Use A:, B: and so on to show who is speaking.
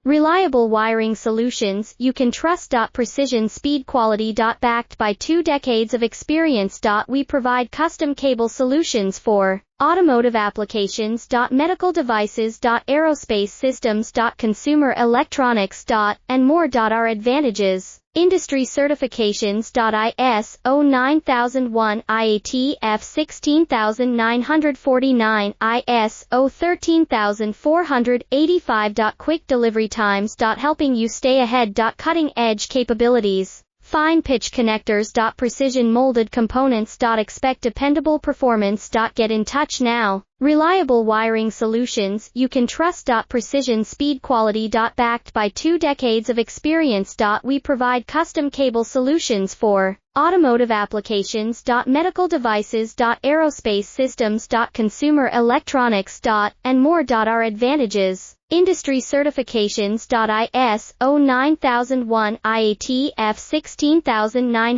A: Reliable wiring solutions you can trust. Precision speed quality. Backed by 2 decades of experience. We provide custom cable solutions for automotive applications. Medical devices. Aerospace systems. Consumer electronics. And more. Our advantages: industry certifications. ISO 9001, IATF 16949, ISO 13485. Quick delivery times. Helping you stay ahead. Cutting edge capabilities: fine pitch connectors. Precision molded components. Expect dependable performance. Get in touch now. Reliable wiring solutions you can trust. Precision speed quality. Backed by 2 decades of experience. We provide custom cable solutions for automotive applications. Medical devices. Aerospace systems. Consumer electronics. And more. Our advantages: industry certifications. ISO 9001, IATF 16949.